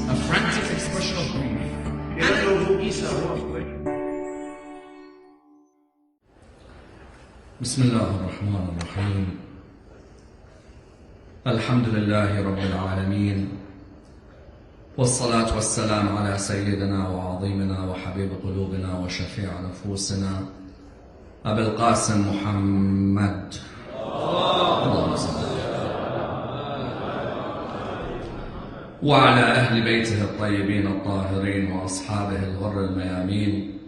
a frantic expression of grief. بسم الله الرحمن الرحيم. الحمد لله رب العالمين، والصلاة والسلام على سيدنا وعظيمنا وحبيب قلوبنا وشفيع نفوسنا أبي القاسم محمد اللهم صل وعلى أهل بيته الطيبين الطاهرين وأصحابه الغر الميامين.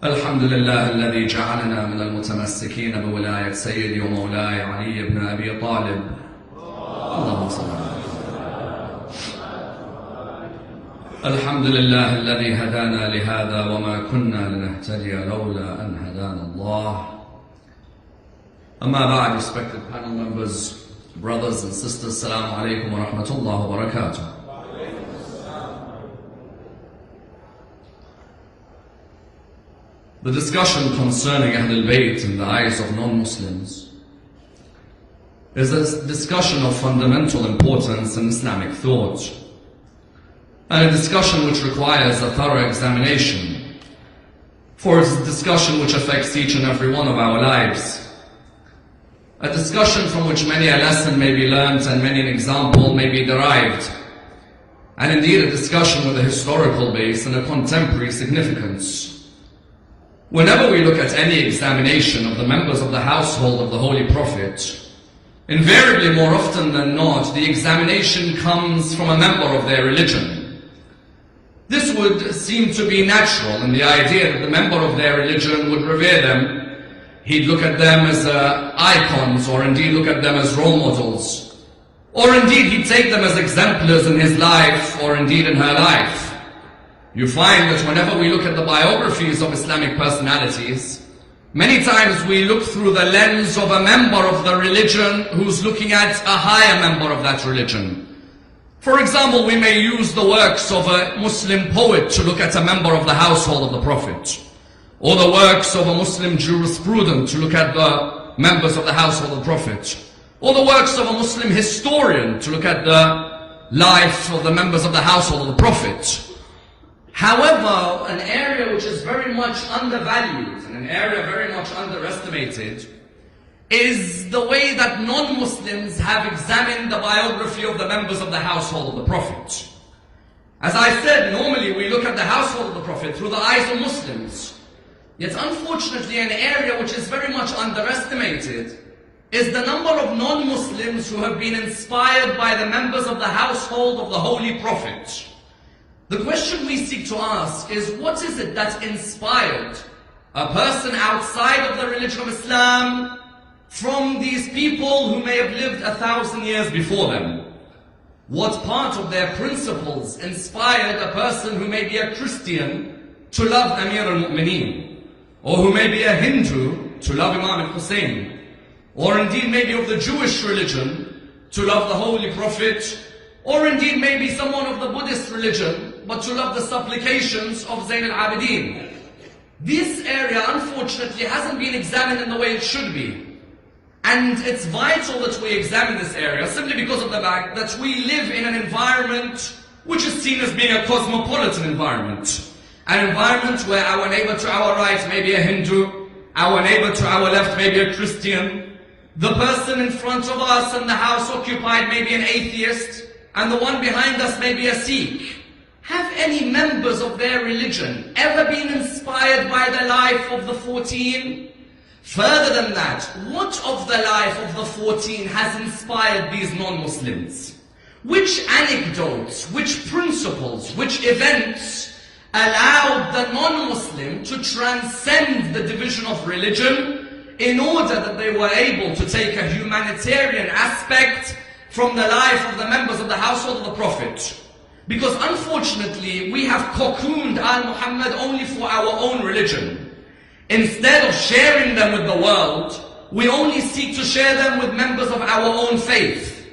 الحمد لله الذي جعلنا من المتمسكين بولاية سيدي ومولاي علي بن أبي طالب اللهم صل على الحمد لله الذي هدانا لهذا وما كنا لنهتدي لولا أن هدانا الله. أما بعد, respected panel members, brothers and sisters, Assalamu alaikum wa rahmatullahi wa barakatuh. The discussion concerning Ahl Al-Bayt in the eyes of non-Muslims is a discussion of fundamental importance in Islamic thought, and a discussion which requires a thorough examination, for it's a discussion which affects each and every one of our lives. A discussion from which many a lesson may be learnt and many an example may be derived, and indeed a discussion with a historical base and a contemporary significance. Whenever we look at any examination of the members of the household of the Holy Prophet, invariably, more often than not, the examination comes from a member of their religion. This would seem to be natural in the idea that the member of their religion would revere them. He'd look at them as icons, or indeed look at them as role models, or indeed he'd take them as exemplars in his life, or indeed in her life. You find that whenever we look at the biographies of Islamic personalities, many times we look through the lens of a member of the religion who's looking at a higher member of that religion. For example, we may use the works of a Muslim poet to look at a member of the household of the Prophet, or the works of a Muslim jurisprudent to look at the members of the household of the Prophet, or the works of a Muslim historian to look at the life of the members of the household of the Prophet. However, an area which is very much undervalued and an area very much underestimated is the way that non-Muslims have examined the biography of the members of the household of the Prophet. As I said, normally we look at the household of the Prophet through the eyes of Muslims. Yet unfortunately, an area which is very much underestimated is the number of non-Muslims who have been inspired by the members of the household of the Holy Prophet. The question we seek to ask is, what is it that inspired a person outside of the religion of Islam from these people who may have lived 1,000 years before them? What part of their principles inspired a person who may be a Christian to love Amir al-Mu'mineen, or who may be a Hindu to love Imam al-Hussein, or indeed maybe of the Jewish religion to love the Holy Prophet, or indeed maybe someone of the Buddhist religion but to love the supplications of Zayn al-Abidin? This area unfortunately hasn't been examined in the way it should be. And it's vital that we examine this area simply because of the fact that we live in an environment which is seen as being a cosmopolitan environment. An environment where our neighbor to our right may be a Hindu, our neighbor to our left may be a Christian, the person in front of us and the house occupied may be an atheist, and the one behind us may be a Sikh. Have any members of their religion ever been inspired by the life of the 14? Further than that, what of the life of the 14 has inspired these non-Muslims? Which anecdotes, which principles, which events allowed the non-Muslim to transcend the division of religion in order that they were able to take a humanitarian aspect from the life of the members of the household of the Prophet? Because unfortunately, we have cocooned Al-Muhammad only for our own religion. Instead of sharing them with the world, we only seek to share them with members of our own faith.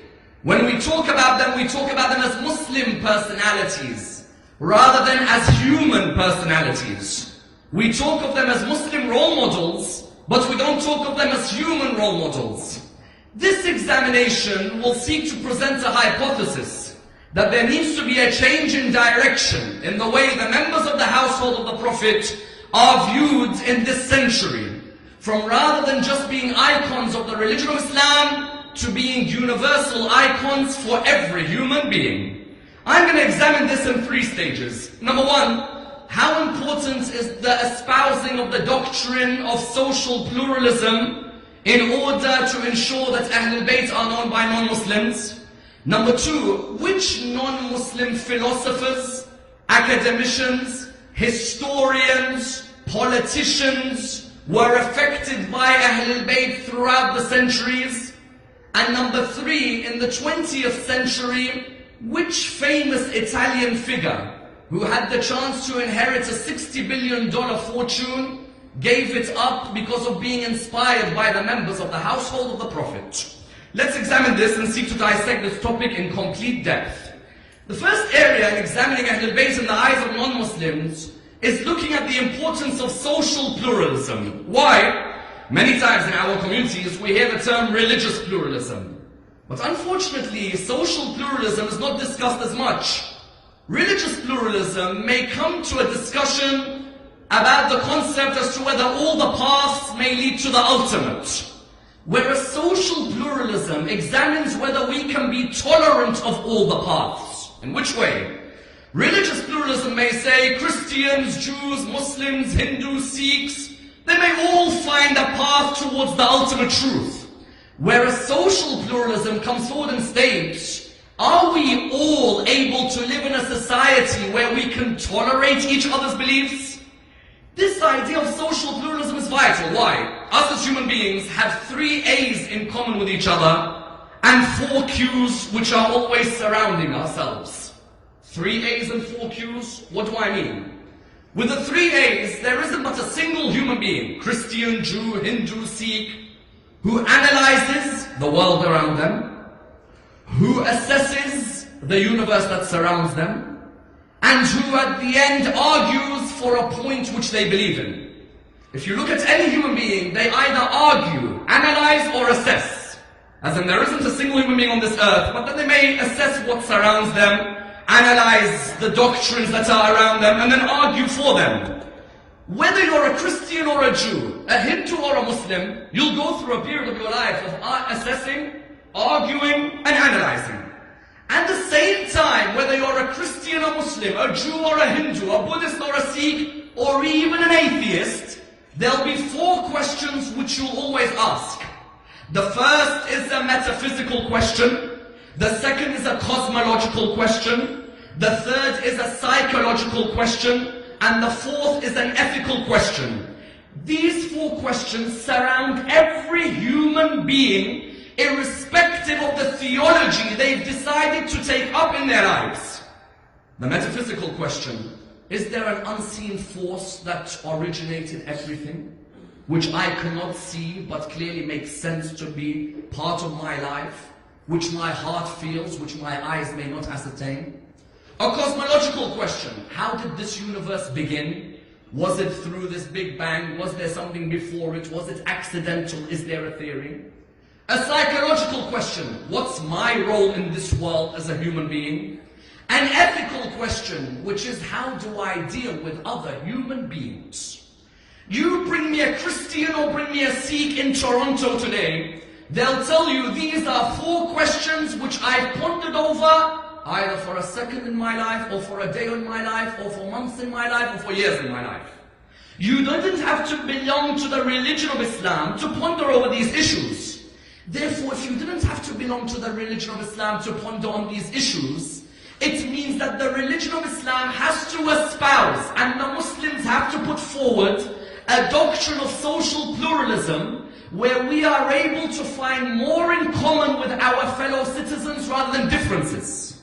When we talk about them, we talk about them as Muslim personalities, rather than as human personalities. We talk of them as Muslim role models, but we don't talk of them as human role models. This examination will seek to present a hypothesis that there needs to be a change in direction in the way the members of the household of the Prophet are viewed in this century, from rather than just being icons of the religion of Islam to being universal icons for every human being. I'm going to examine this in 3 stages. Number 1, how important is the espousing of the doctrine of social pluralism in order to ensure that Ahl Al-Bayt are known by non-Muslims? Number 2, which non-Muslim philosophers, academicians, historians, politicians were affected by Ahl Al-Bayt throughout the centuries? And number 3, in the 20th century, which famous Italian figure who had the chance to inherit a $60 billion fortune gave it up because of being inspired by the members of the household of the Prophet? Let's examine this and seek to dissect this topic in complete depth. The first area in examining Ahl Al-Bayt in the eyes of non-Muslims is looking at the importance of social pluralism. Why? Many times in our communities we hear the term religious pluralism. But unfortunately, social pluralism is not discussed as much. Religious pluralism may come to a discussion about the concept as to whether all the paths may lead to the ultimate. Whereas social pluralism examines whether we can be tolerant of all the paths. In which way? Religious pluralism may say Christians, Jews, Muslims, Hindus, Sikhs, they may all find a path towards the ultimate truth. Whereas social pluralism comes forward and states, are we all able to live in a society where we can tolerate each other's beliefs? This idea of social pluralism is vital. Why? Us as human beings have 3 A's in common with each other and 4 Q's which are always surrounding ourselves. 3 A's and 4 Q's? What do I mean? With the 3 A's, there isn't but a single human being, Christian, Jew, Hindu, Sikh, who analyzes the world around them, who assesses the universe that surrounds them, and who at the end argues for a point which they believe in. If you look at any human being, they either argue, analyze, or assess. As in, there isn't a single human being on this earth, but that they may assess what surrounds them, analyze the doctrines that are around them, and then argue for them. Whether you're a Christian or a Jew, a Hindu or a Muslim, you'll go through a period of your life of assessing, arguing, and analyzing. At the same time, whether you're a Christian or Muslim, a Jew or a Hindu, a Buddhist or a Sikh, or even an atheist, there'll be 4 questions which you'll always ask. The first is a metaphysical question. The second is a cosmological question. The third is a psychological question. And the 4th is an ethical question. These 4 questions surround every human being, irrespective of the theology they've decided to take up in their lives. The metaphysical question, is there an unseen force that originated everything, which I cannot see but clearly makes sense to be part of my life, which my heart feels, which my eyes may not ascertain? A cosmological question, how did this universe begin? Was it through this Big Bang? Was there something before it? Was it accidental? Is there a theory? A psychological question, what's my role in this world as a human being? An ethical question, which is how do I deal with other human beings? You bring me a Christian or bring me a Sikh in Toronto today, they'll tell you these are 4 questions which I've pondered over either for a second in my life, or for a day in my life, or for months in my life, or for years in my life. You didn't have to belong to the religion of Islam to ponder over these issues. Therefore, if you didn't have to belong to the religion of Islam to ponder on these issues, it means that the religion of Islam has to espouse, and the Muslims have to put forward, a doctrine of social pluralism, where we are able to find more in common with our fellow citizens rather than differences.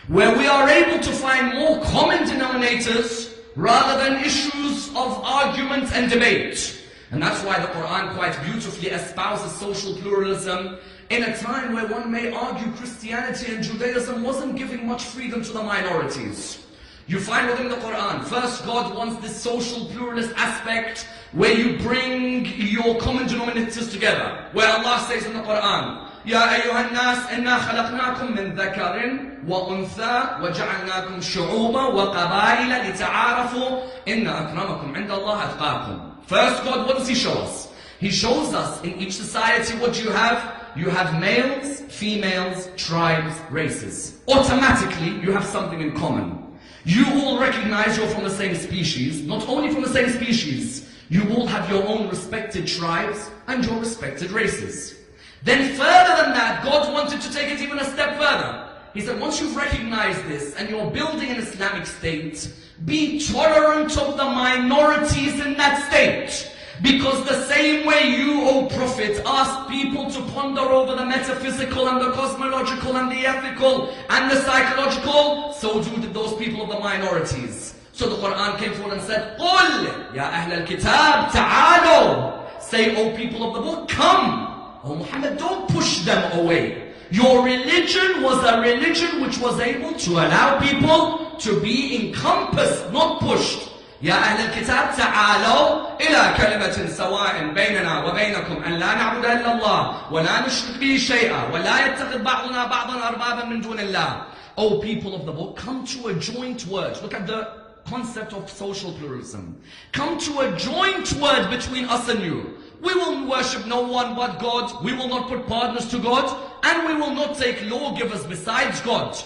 Where we are able to find more common denominators rather than issues of argument and debate. And that's why the Quran quite beautifully espouses social pluralism in a time where one may argue Christianity and Judaism wasn't giving much freedom to the minorities. You find within the Quran, first God wants this social pluralist aspect where you bring your common denominators together. Where Allah says in the Quran, يا أيها الناس إنا خلقناكم من ذكر وأنثى وجعلناكم شعوبا وقبائل لتعارفوا إن أكرمكم عند الله أتقاكم. First, God, what does He show us? He shows us in each society what you have. You have males, females, tribes, races. Automatically, you have something in common. You all recognize you're from the same species. Not only from the same species, you all have your own respected tribes and your respected races. Then further than that, God wanted to take it even a step further. He said, once you've recognized this and you're building an Islamic state, be tolerant of the minorities in that state. Because the same way you, O Prophet, asked people to ponder over the metaphysical and the cosmological and the ethical and the psychological, so too did those people of the minorities. So the Quran came forward and said, قُلْ يَا أَهْلَ الْكِتَابِ تَعَالَوْا. Say, O people of the book, come. Oh Muhammad, don't push them away. Your religion was a religion which was able to allow people to be encompassed, not pushed. يا أهل الكتاب تعالوا إلى كلمة سواء بيننا وبينكم أن لا نعبد إلا الله ولا نشرك به شيئا ولا يتخذ بعضنا بعضا أربابا من دون الله. O people of the book, come to a joint word. Look at the concept of social pluralism. Come to a joint word between us and you. We will worship no one but God. We will not put partners to God. And we will not take lawgivers besides God.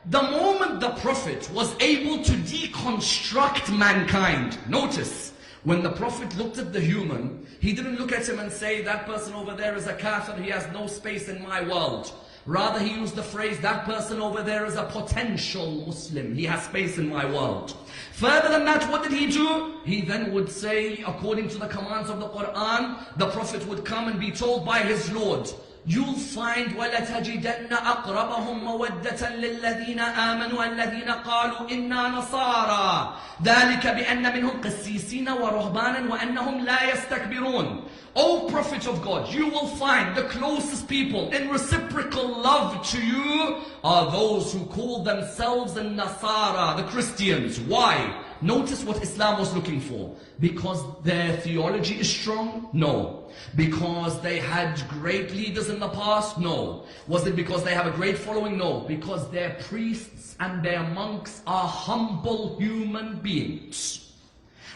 The moment the Prophet was able to deconstruct mankind, notice, when the Prophet looked at the human, he didn't look at him and say, that person over there is a kafir, he has no space in my world. Rather, he used the phrase, that person over there is a potential Muslim, he has space in my world. Further than that, what did he do? He then would say, according to the commands of the Quran, the Prophet would come and be told by his Lord, you'll find وَلَتَجِدَنَّ أَقْرَبَهُمْ مَوَدَّةً لِلَّذِينَ آمَنُوا الَّذِينَ قَالُوا إِنَّا نَصَارَى ذَلِكَ بِأَنَّ مِنْهُمْ قِسِّيسِينَ وَرُهْبَانًا وَأَنَّهُمْ لَا يَسْتَكْبِرُونَ. O Prophet of God, you will find the closest people in reciprocal love to you are those who call themselves the Nasara, the Christians. Why? Notice what Islam was looking for. Because their theology is strong? No. Because they had great leaders in the past? No. Was it because they have a great following? No. Because their priests and their monks are humble human beings.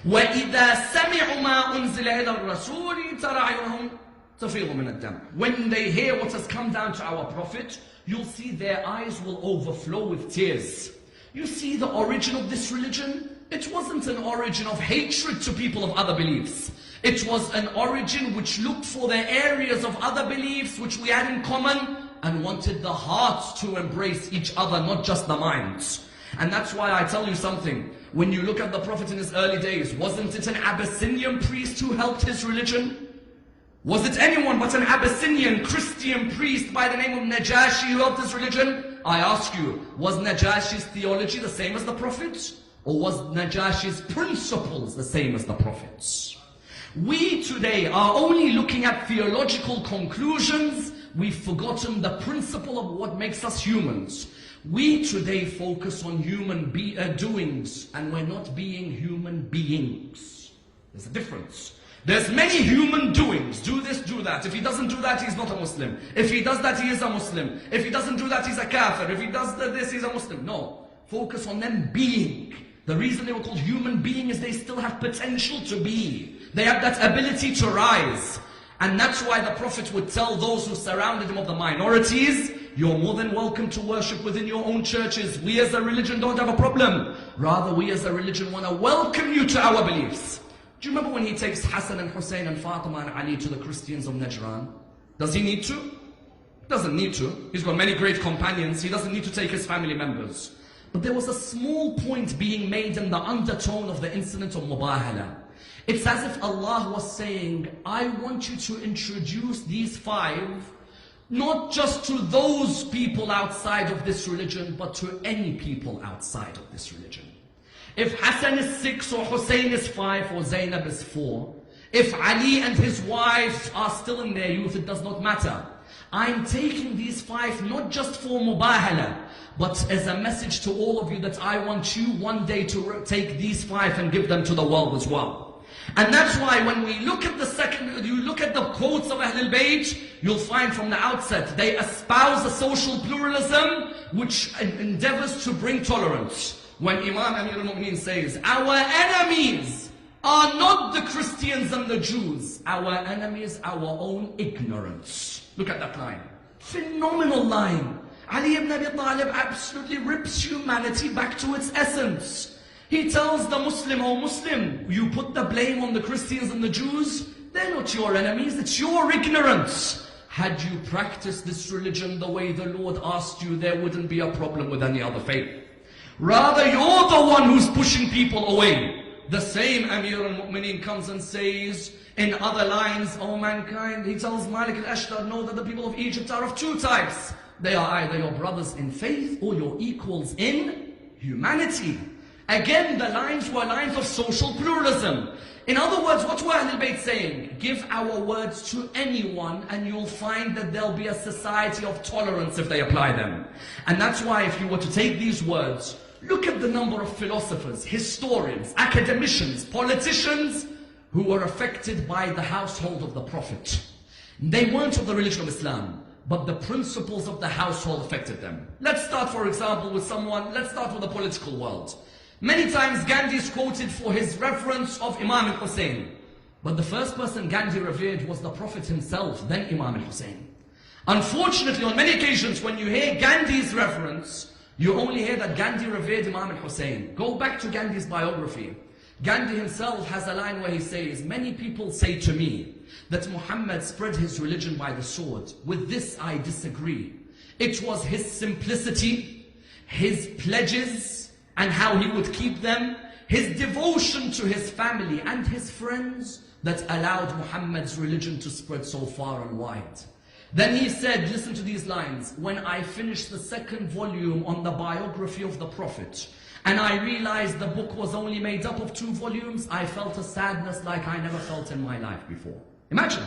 وَإِذَا سَمِعُوا مَا أُنزِلَ إِلَى الرَّسُولِ تَرَى عَيُنَهُمْ تَفِيضُ مِنَ الدَّمْعِ. When they hear what has come down to our Prophet, you'll see their eyes will overflow with tears. You see the origin of this religion? It wasn't an origin of hatred to people of other beliefs. It was an origin which looked for the areas of other beliefs which we had in common and wanted the hearts to embrace each other, not just the minds. And that's why I tell you something. When you look at the Prophet in his early days, wasn't it an Abyssinian priest who helped his religion? Was it anyone but an Abyssinian Christian priest by the name of Najashi who helped his religion? I ask you, was Najashi's theology the same as the Prophet's? Or was Najashi's principles the same as the Prophet's? We today are only looking at theological conclusions. We've forgotten the principle of what makes us humans. We today focus on human doings, and we're not being human beings. There's a difference. There's many human doings. Do this, do that. If he doesn't do that, he's not a Muslim. If he does that, he is a Muslim. If he doesn't do that, he's a kafir. If he does this, he's a Muslim. No. Focus on them being. The reason they were called human being is they still have potential to be. They have that ability to rise. And that's why the Prophet would tell those who surrounded him of the minorities, you're more than welcome to worship within your own churches. We as a religion don't have a problem. Rather, we as a religion want to welcome you to our beliefs. Do you remember when he takes Hassan and Hussein and Fatima and Ali to the Christians of Najran? Does he need to? Doesn't need to. He's got many great companions. He doesn't need to take his family members. But there was a small point being made in the undertone of the incident of Mubahala. It's as if Allah was saying, I want you to introduce these 5, not just to those people outside of this religion, but to any people outside of this religion. If Hassan is 6 or Hussein is 5 or Zainab is 4, if Ali and his wives are still in their youth, it does not matter. I'm taking these 5 not just for mubahala, but as a message to all of you that I want you one day to take these 5 and give them to the world as well. And that's why when we look at you look at the quotes of Ahl Al-Bayt, you'll find from the outset, they espouse a social pluralism which endeavors to bring tolerance. When Imam Amir al-Mu'mineen says, our enemies are not the Christians and the Jews, our enemies, our own ignorance. Look at that line. Phenomenal line. Ali ibn Abi Talib absolutely rips humanity back to its essence. He tells the Muslim, oh Muslim, you put the blame on the Christians and the Jews, they're not your enemies, it's your ignorance. Had you practiced this religion the way the Lord asked you, there wouldn't be a problem with any other faith. Rather, you're the one who's pushing people away. The same Amir al-Mu'mineen comes and says in other lines, oh mankind, he tells Malik al-Ashtar, know that the people of Egypt are of two types. They are either your brothers in faith or your equals in humanity. Again, the lines were lines of social pluralism. In other words, what were Ahl Al-Bayt saying? Give our words to anyone and you'll find that there'll be a society of tolerance if they apply them. And that's why if you were to take these words, look at the number of philosophers, historians, academicians, politicians who were affected by the household of the Prophet. They weren't of the religion of Islam, but the principles of the household affected them. Let's start, for example, let's start with the political world. Many times Gandhi is quoted for his reverence of Imam al-Hussein. But the first person Gandhi revered was the Prophet himself, then Imam al-Hussein. Unfortunately, on many occasions when you hear Gandhi's reverence, you only hear that Gandhi revered Imam al-Hussein. Go back to Gandhi's biography. Gandhi himself has a line where he says, many people say to me that Muhammad spread his religion by the sword. With this I disagree. It was his simplicity, his pledges, and how he would keep them, his devotion to his family and his friends that allowed Muhammad's religion to spread so far and wide. Then he said, listen to these lines, when I finished the second volume on the biography of the Prophet, and I realized the book was only made up of 2 volumes, I felt a sadness like I never felt in my life before. Imagine.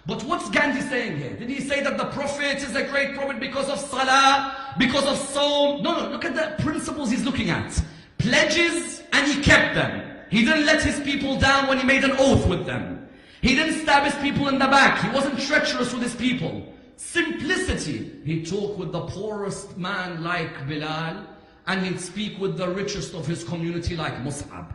But what's Gandhi saying here? Did he say that the Prophet is a great Prophet because of Salah, because of Sawm? No, look at the principles he's looking at. Pledges, and he kept them. He didn't let his people down when he made an oath with them. He didn't stab his people in the back. He wasn't treacherous with his people. Simplicity. He'd talk with the poorest man like Bilal, and he'd speak with the richest of his community like Mus'ab.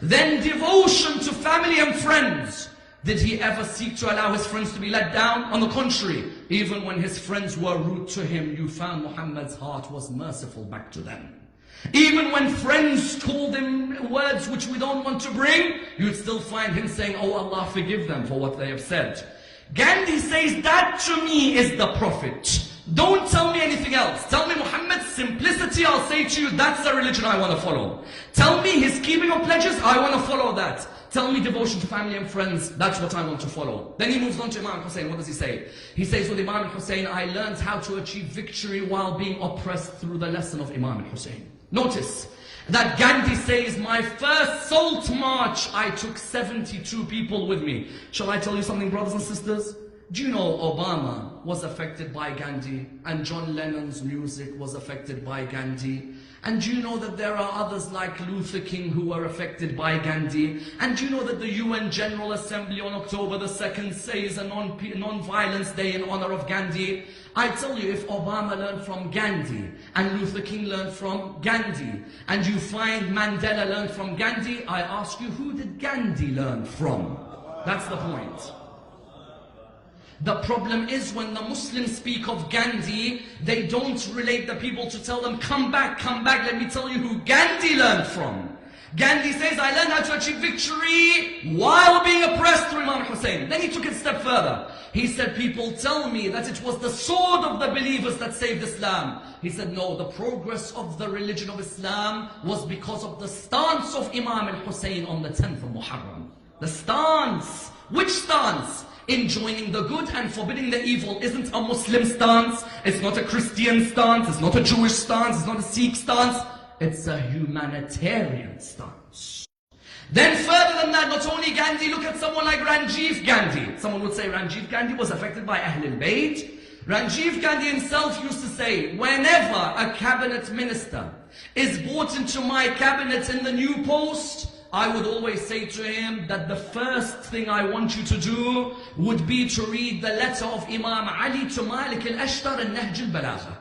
Then devotion to family and friends. Did he ever seek to allow his friends to be let down? On the contrary, even when his friends were rude to him, you found Muhammad's heart was merciful back to them. Even when friends told him words which we don't want to bring, you'd still find him saying, oh Allah, forgive them for what they have said. Gandhi says, that to me is the Prophet. Don't tell me anything else. Tell me Muhammad's simplicity, I'll say to you, that's the religion I want to follow. Tell me his keeping of pledges, I want to follow that. Tell me devotion to family and friends, that's what I want to follow. Then he moves on to Imam Hussein. What does he say? He says, with Imam Hussein, I learned how to achieve victory while being oppressed through the lesson of Imam Hussein. Notice that Gandhi says, my first salt march, I took 72 people with me. Shall I tell you something, brothers and sisters? Do you know Obama was affected by Gandhi, and John Lennon's music was affected by Gandhi? And do you know that there are others like Luther King who were affected by Gandhi? And do you know that the UN General Assembly on October the 2nd says a non-violence day in honor of Gandhi? I tell you, if Obama learned from Gandhi, and Luther King learned from Gandhi, and you find Mandela learned from Gandhi, I ask you, who did Gandhi learn from? That's the point. The problem is when the Muslims speak of Gandhi, they don't relate the people to tell them, come back, let me tell you who Gandhi learned from. Gandhi says, I learned how to achieve victory while being oppressed through Imam Hussein. Then he took it a step further. He said, people tell me that it was the sword of the believers that saved Islam. He said, no, the progress of the religion of Islam was because of the stance of Imam al-Hussein on the 10th of Muharram. The stance. Which stance? Enjoining the good and forbidding the evil isn't a Muslim stance, it's not a Christian stance, it's not a Jewish stance, it's not a Sikh stance, it's a humanitarian stance. Then further than that, not only Gandhi, look at someone like Ranjiv Gandhi. Someone would say Ranjiv Gandhi was affected by Ahl Al-Bayt. Ranjiv Gandhi himself used to say, whenever a cabinet minister is brought into my cabinet in the new post, I would always say to him that the first thing I want you to do would be to read the letter of Imam Ali to Malik al-Ashtar and Nahj al-Balagha.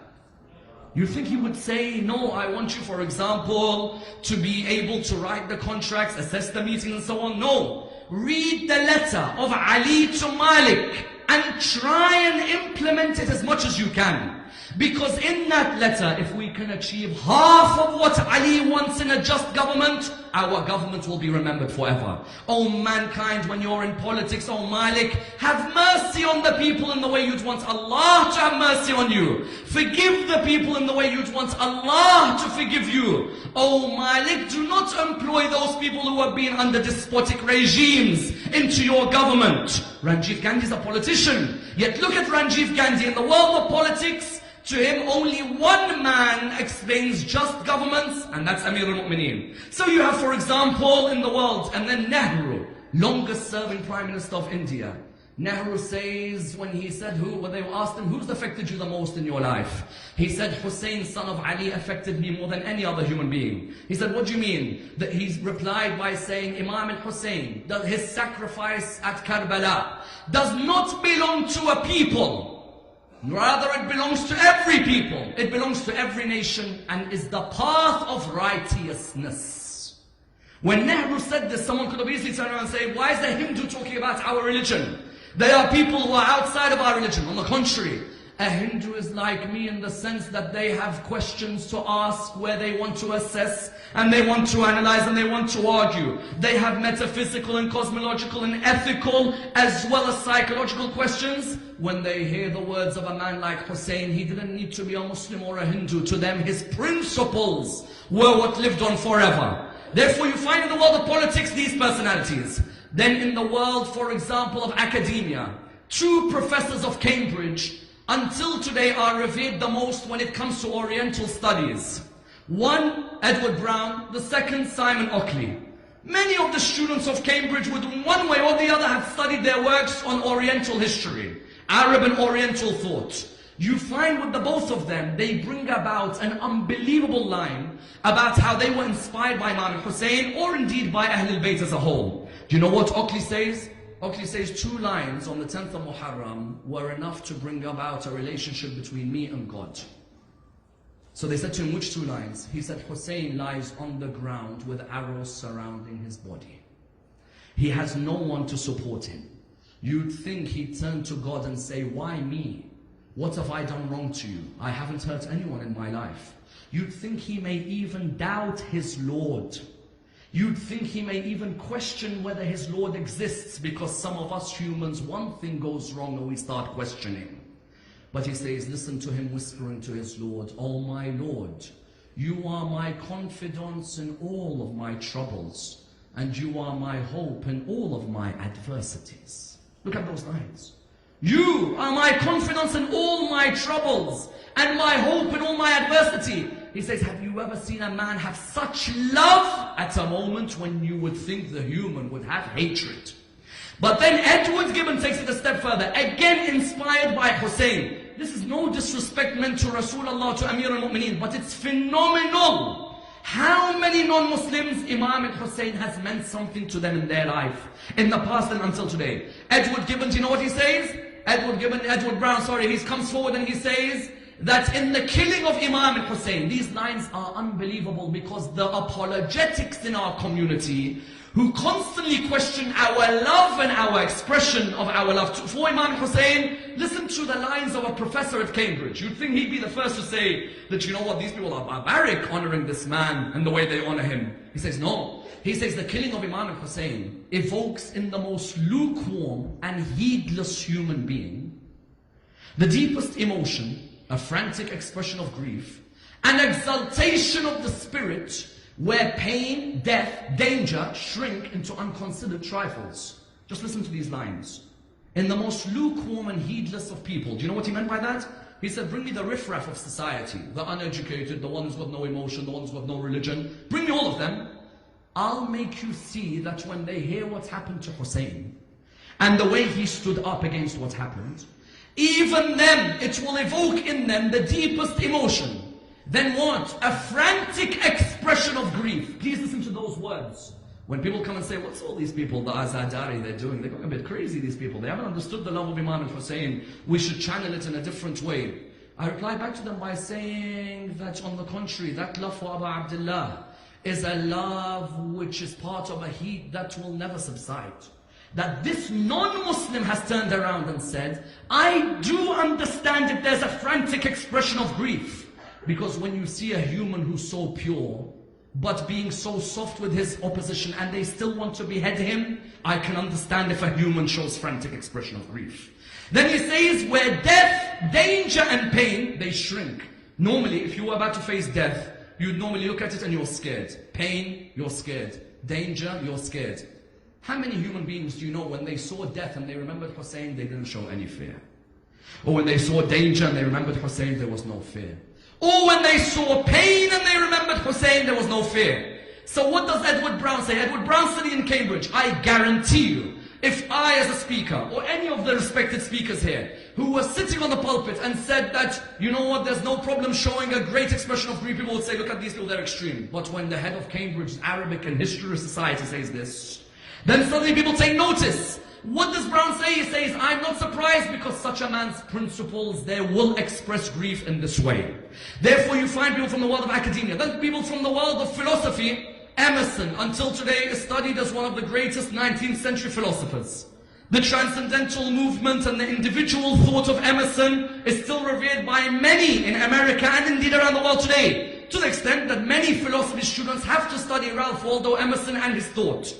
You think he would say, no, I want you, for example, to be able to write the contracts, assess the meetings and so on? No. Read the letter of Ali to Malik and try and implement it as much as you can. Because in that letter, if we can achieve half of what Ali wants in a just government, our government will be remembered forever. Oh mankind, when you're in politics, oh Malik, have mercy on the people in the way you'd want Allah to have mercy on you. Forgive the people in the way you'd want Allah to forgive you. Oh Malik, do not employ those people who have been under despotic regimes into your government. Ranjiv Gandhi is a politician. Yet look at Ranjiv Gandhi in the world of politics. To him, only one man explains just governments, and that's Amir al-Mu'mineen. So you have, for example, in the world, and then Nehru, longest serving Prime Minister of India. Nehru says, when he said, when they asked him, who's affected you the most in your life? He said, Hussein, son of Ali, affected me more than any other human being. He said, what do you mean? That he replied by saying, Imam al-Hussein, his sacrifice at Karbala does not belong to a people. Rather, it belongs to every people. It belongs to every nation and is the path of righteousness. When Nehru said this, someone could have easily turned around and say, why is the Hindu talking about our religion? They are people who are outside of our religion. On the contrary, a Hindu is like me in the sense that they have questions to ask where they want to assess and they want to analyze and they want to argue. They have metaphysical and cosmological and ethical as well as psychological questions. When they hear the words of a man like Hussein, he didn't need to be a Muslim or a Hindu. To them, his principles were what lived on forever. Therefore, you find in the world of politics these personalities. Then in the world, for example, of academia, two professors of Cambridge until today are revered the most when it comes to Oriental studies. One, Edward Brown, the second, Simon Oakley. Many of the students of Cambridge would in one way or the other have studied their works on Oriental history, Arab and Oriental thought. You find with the both of them, they bring about an unbelievable line about how they were inspired by Imam Hussein or indeed by Ahl Al-Bayt as a whole. Do you know what Oakley says? Oakley says 2 lines on the 10th of Muharram were enough to bring about a relationship between me and God. So they said to him, which 2 lines? He said, Hussein lies on the ground with arrows surrounding his body. He has no one to support him. You'd think he'd turn to God and say, why me? What have I done wrong to you? I haven't hurt anyone in my life. You'd think he may even doubt his Lord. You'd think he may even question whether his Lord exists, because some of us humans, one thing goes wrong and we start questioning. But he says, listen to him whispering to his Lord, oh my Lord, you are my confidence in all of my troubles, and you are my hope in all of my adversities. Look at those lines. You are my confidence in all my troubles, and my hope in all my adversity. He says, have you ever seen a man have such love at a moment when you would think the human would have hatred? But then Edward Gibbon takes it a step further, again inspired by Hussein. This is no disrespect meant to Rasulullah, to Amir al-Mu'mineen, but it's phenomenal how many non-Muslims Imam al-Hussein has meant something to them in their life, in the past and until today. Edward Gibbon, do you know what he says? Edward Brown, he comes forward and he says that in the killing of Imam al-Hussein, these lines are unbelievable because the apologetics in our community who constantly question our love and our expression of our love for Imam Hussein, listen to the lines of a professor at Cambridge. You'd think he'd be the first to say that, you know what, these people are barbaric honoring this man and the way they honor him. He says, no. He says the killing of Imam Hussein evokes in the most lukewarm and heedless human being the deepest emotion, a frantic expression of grief, an exaltation of the spirit, where pain, death, danger shrink into unconsidered trifles. Just listen to these lines. In the most lukewarm and heedless of people. Do you know what he meant by that? He said, bring me the riffraff of society, the uneducated, the ones with no emotion, the ones with no religion. Bring me all of them. I'll make you see that when they hear what's happened to Hussein, and the way he stood up against what happened, even them, it will evoke in them the deepest emotion. Then what? A frantic expression of grief. Please listen to those words. When people come and say, what's all these people, the Azadari, they're doing? They're going a bit crazy, these people. They haven't understood the love of Imam al-Hussein. We should channel it in a different way. I reply back to them by saying that on the contrary, that love for Abu Abdullah is a love which is part of a heat that will never subside. That this non-Muslim has turned around and said, I do understand if there's a frantic expression of grief. Because when you see a human who's so pure, but being so soft with his opposition and they still want to behead him, I can understand if a human shows frantic expression of grief. Then he says, where death, danger and pain, they shrink. Normally, if you were about to face death, you'd normally look at it and you're scared. Pain, you're scared. Danger, you're scared. How many human beings do you know when they saw death and they remembered Hussein, they didn't show any fear? Or when they saw danger and they remembered Hussein, there was no fear? Or when they saw pain and they remembered Hussein, there was no fear? So what does Edward Brown say? Edward Brown studied in Cambridge. I guarantee you, if I as a speaker, or any of the respected speakers here, who were sitting on the pulpit and said that, you know what, there's no problem showing a great expression of grief, people would say, look at these people, they're extreme. But when the head of Cambridge's Arabic and History Society says this, then suddenly people take notice. What does Brown say? He says, I'm not surprised because such a man's principles, they will express grief in this way. Therefore you find people from the world of academia, then people from the world of philosophy. Emerson, until today, is studied as one of the greatest 19th century philosophers. The transcendental movement and the individual thought of Emerson is still revered by many in America and indeed around the world today, to the extent that many philosophy students have to study Ralph Waldo Emerson and his thought.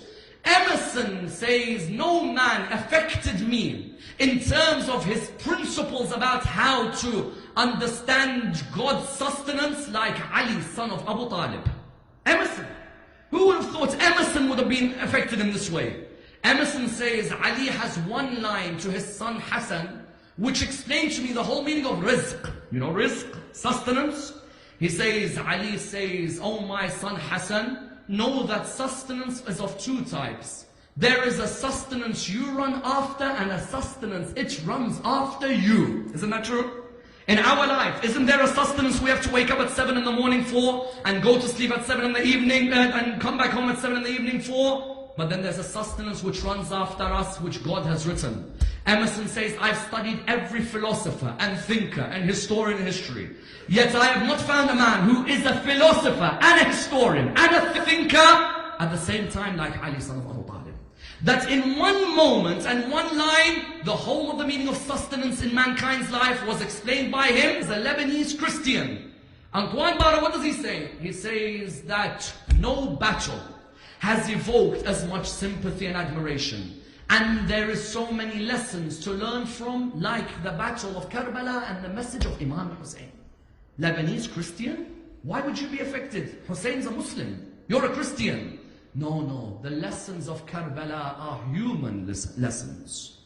Emerson says, no man affected me in terms of his principles about how to understand God's sustenance like Ali, son of Abu Talib. Emerson. Who would have thought Emerson would have been affected in this way? Emerson says, Ali has one line to his son Hassan, which explains to me the whole meaning of rizq. You know rizq? Sustenance. He says, Ali says, oh my son Hassan, know that sustenance is of two types. There is a sustenance you run after and a sustenance it runs after you. Isn't that true? In our life, isn't there a sustenance we have to wake up at 7 in the morning for and go to sleep at 7 in the evening and come back home at 7 in the evening for? But then there's a sustenance which runs after us, which God has written. Emerson says, I've studied every philosopher and thinker and historian in history. Yet I have not found a man who is a philosopher and a historian and a thinker at the same time like Ali, son of Abu Talib. That in one moment and one line, the whole of the meaning of sustenance in mankind's life was explained by him as a Lebanese Christian. Antoine Barra, what does he say? He says that no battle has evoked as much sympathy and admiration. And there is so many lessons to learn from, like the battle of Karbala and the message of Imam Hussein. Lebanese Christian? Why would you be affected? Hussein's a Muslim. You're a Christian. No, the lessons of Karbala are human lessons.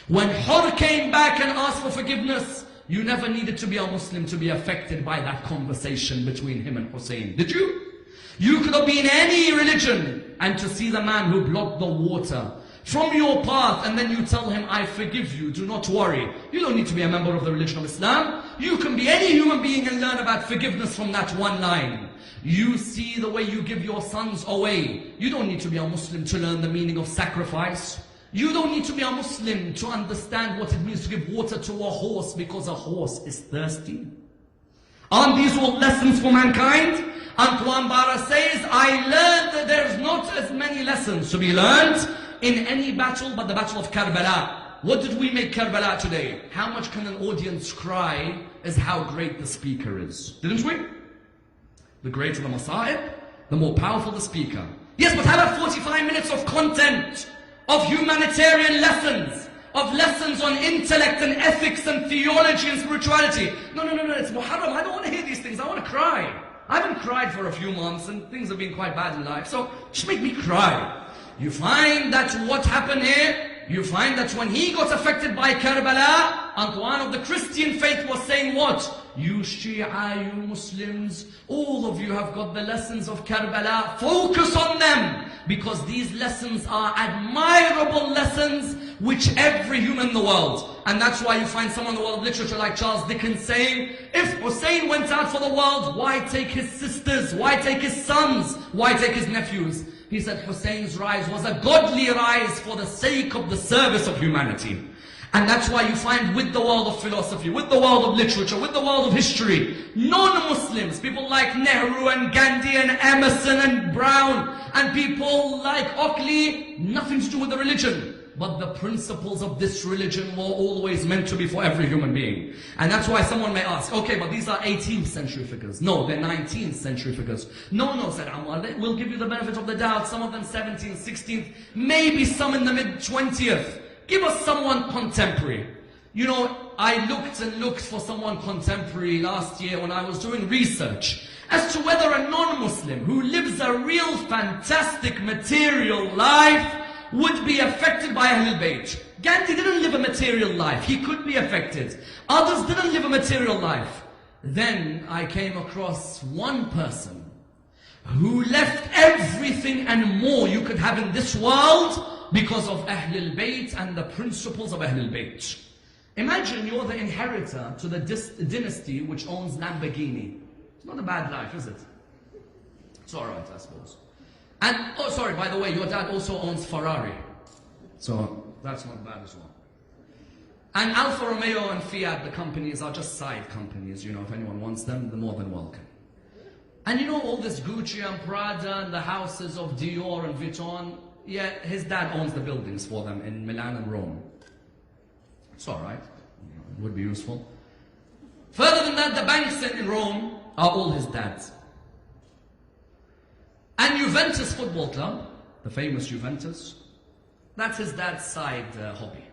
When Hur came back and asked for forgiveness, you never needed to be a Muslim to be affected by that conversation between him and Hussein. Did you? You could have been any religion, and to see the man who blocked the water from your path, and then you tell him, I forgive you, do not worry. You don't need to be a member of the religion of Islam. You can be any human being and learn about forgiveness from that one line. You see the way you give your sons away. You don't need to be a Muslim to learn the meaning of sacrifice. You don't need to be a Muslim to understand what it means to give water to a horse because a horse is thirsty. Aren't these all lessons for mankind? Antoine Barra says, I learned that there's not as many lessons to be learned in any battle but the battle of Karbala. What did we make Karbala today? How much can an audience cry is how great the speaker is. Didn't we? The greater the masa'ib, the more powerful the speaker. Yes, but how about 45 minutes of content, of humanitarian lessons, of lessons on intellect and ethics and theology and spirituality? No, it's Muharram. I don't want to hear these things. I want to cry. I haven't cried for a few months and things have been quite bad in life, so just make me cry. You find that what happened here, you find that when he got affected by Karbala, Antoine of the Christian faith was saying what? You Shia, you Muslims, all of you have got the lessons of Karbala. Focus on them, because these lessons are admirable lessons which every human in the world. And that's why you find someone in the world of literature like Charles Dickens saying, if Hussein went out for the world, why take his sisters? Why take his sons? Why take his nephews? He said Hussein's rise was a godly rise for the sake of the service of humanity. And that's why you find with the world of philosophy, with the world of literature, with the world of history, non-Muslims, people like Nehru and Gandhi and Emerson and Brown, and people like Oakley, nothing to do with the religion. But the principles of this religion were always meant to be for every human being. And that's why someone may ask, okay, but these are 18th century figures. No, they're 19th century figures. No, said Ammar, we'll give you the benefit of the doubt. Some of them 17th, 16th, maybe some in the mid-20th. Give us someone contemporary. You know, I looked for someone contemporary last year when I was doing research as to whether a non-Muslim who lives a real fantastic material life would be affected by Ahl Al-Bayt. Gandhi didn't live a material life. He could be affected. Others didn't live a material life. Then I came across one person who left everything and more you could have in this world because of Ahl Al-Bayt and the principles of Ahl Al-Bayt. Imagine you're the inheritor to the dynasty which owns Lamborghini. It's not a bad life, is it? It's alright, I suppose. And, oh sorry, by the way, your dad also owns Ferrari. So, that's not bad as well. And Alfa Romeo and Fiat, the companies, are just side companies. You know, if anyone wants them, they're more than welcome. And you know all this Gucci and Prada and the houses of Dior and Vuitton? Yeah, his dad owns the buildings for them in Milan and Rome. It's alright. It would be useful. Further than that, the banks in Rome are all his dad's. And Juventus Football Club, the famous Juventus, that's his dad's side hobby.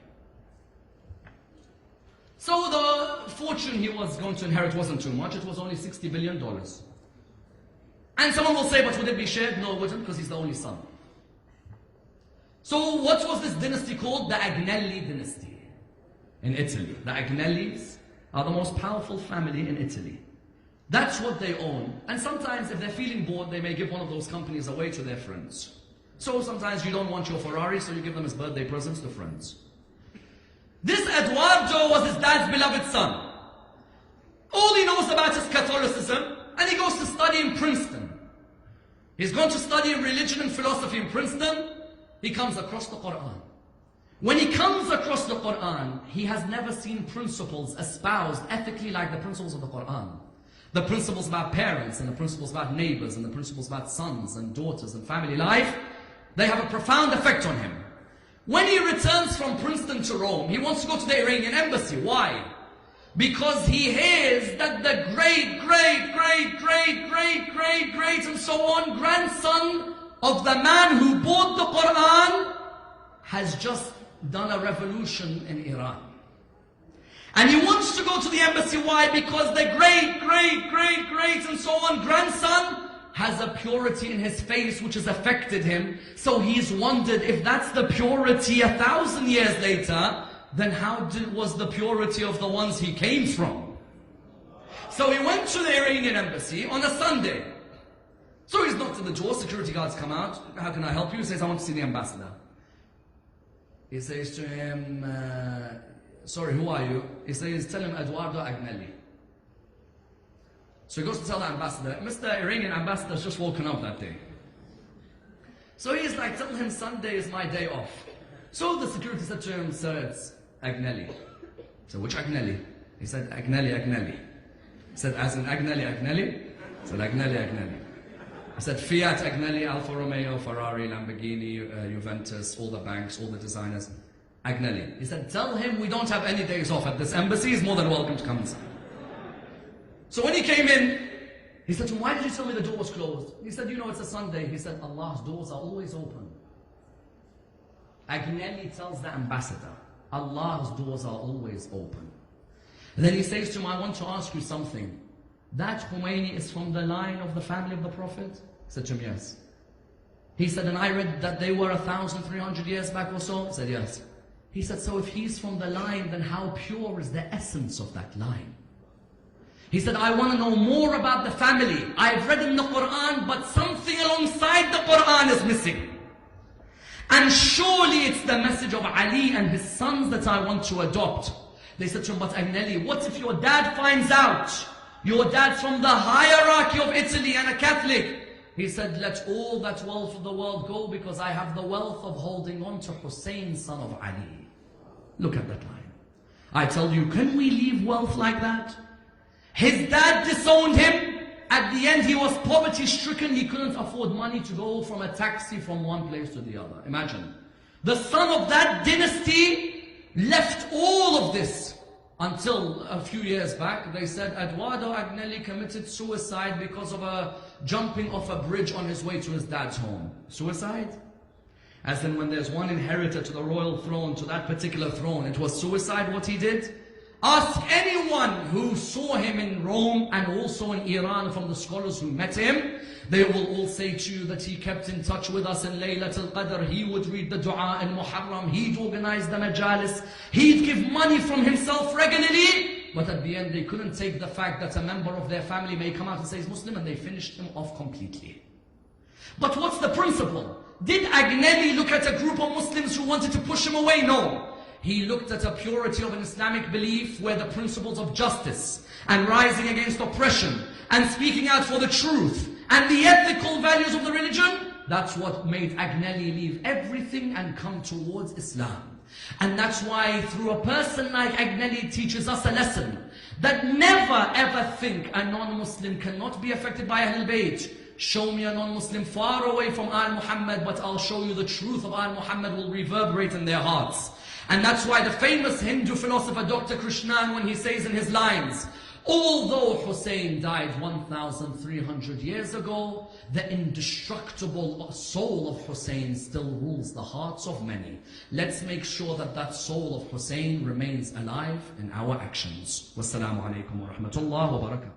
So the fortune he was going to inherit wasn't too much, it was only $60 billion. And someone will say, but would it be shared? No, it wouldn't, because he's the only son. So what was this dynasty called? The Agnelli dynasty in Italy. The Agnellis are the most powerful family in Italy. That's what they own. And sometimes if they're feeling bored, they may give one of those companies away to their friends. So sometimes you don't want your Ferrari, so you give them as birthday presents to friends. This Eduardo was his dad's beloved son. All he knows about is Catholicism, and he goes to study in Princeton. He's going to study religion and philosophy in Princeton. He comes across the Quran. When he comes across the Quran, he has never seen principles espoused ethically like the principles of the Quran. The principles about parents, and the principles about neighbors, and the principles about sons and daughters and family life, they have a profound effect on him. When he returns from Princeton to Rome, he wants to go to the Iranian embassy. Why? Because he hears that the great, and so on, grandson of the man who bought the Quran has just done a revolution in Iran. And he wants to go to the embassy. Why? Because the great, and so on, grandson has a purity in his face which has affected him. So he's wondered, if that's the purity 1,000 years later, then how was the purity of the ones he came from? So he went to the Iranian embassy on a Sunday. So he's knocked at the door, security guards come out. How can I help you? He says, I want to see the ambassador. He says to him, sorry, who are you? He says, tell him Eduardo Agnelli. So he goes to tell the ambassador, Mr. Iranian ambassador's just woken up that day. So he's like, tell him Sunday is my day off. So the security said to him, sir, it's Agnelli. So which Agnelli? He said, Agnelli. He said, as in Agnelli? He said, Agnelli. He said, Fiat, Agnelli, Alfa Romeo, Ferrari, Lamborghini, Juventus, all the banks, all the designers. Agnelli. He said, tell him we don't have any days off at this embassy. He's more than welcome to come inside. So when he came in, he said to him, why did you tell me the door was closed? He said, you know, it's a Sunday. He said, Allah's doors are always open. Agnelli tells the ambassador, Allah's doors are always open. And then he says to him, I want to ask you something. That Khomeini is from the line of the family of the Prophet? He said to him, yes. He said, and I read that they were 1,300 years back or so? He said, yes. He said, so if he's from the line, then how pure is the essence of that line? He said, I want to know more about the family. I've read in the Quran, but something alongside the Quran is missing. And surely it's the message of Ali and his sons that I want to adopt. They said to him, but Agnelli, what if your dad finds out? Your dad's from the hierarchy of Italy and a Catholic. He said, let all that wealth of the world go because I have the wealth of holding on to Hussein, son of Ali. Look at that line. I tell you, can we leave wealth like that? His dad disowned him. At the end, he was poverty stricken. He couldn't afford money to go from a taxi from one place to the other. Imagine. The son of that dynasty left all of this until a few years back. They said Eduardo Agnelli committed suicide because of a jumping off a bridge on his way to his dad's home. Suicide? As in when there's one inheritor to the royal throne, to that particular throne, it was suicide what he did? Ask anyone who saw him in Rome and also in Iran from the scholars who met him. They will all say to you that he kept in touch with us in Laylatul Qadr. He would read the dua in Muharram. He'd organize the majalis. He'd give money from himself regularly. But at the end, they couldn't take the fact that a member of their family may come out and say he's Muslim, and they finished him off completely. But what's the principle? Did Agnelli look at a group of Muslims who wanted to push him away? No. He looked at a purity of an Islamic belief where the principles of justice and rising against oppression and speaking out for the truth and the ethical values of the religion, that's what made Agnelli leave everything and come towards Islam. And that's why through a person like Agnelli teaches us a lesson that never ever think a non-Muslim cannot be affected by Ahl Al-Bayt. Show me a non-Muslim far away from Al Muhammad, but I'll show you the truth of Al Muhammad will reverberate in their hearts. And that's why the famous Hindu philosopher Dr. Krishnan, when he says in his lines, although Hussein died 1,300 years ago, the indestructible soul of Hussein still rules the hearts of many. Let's make sure that that soul of Hussein remains alive in our actions. Wassalamu alaikum wa rahmatullah wa barakatuh.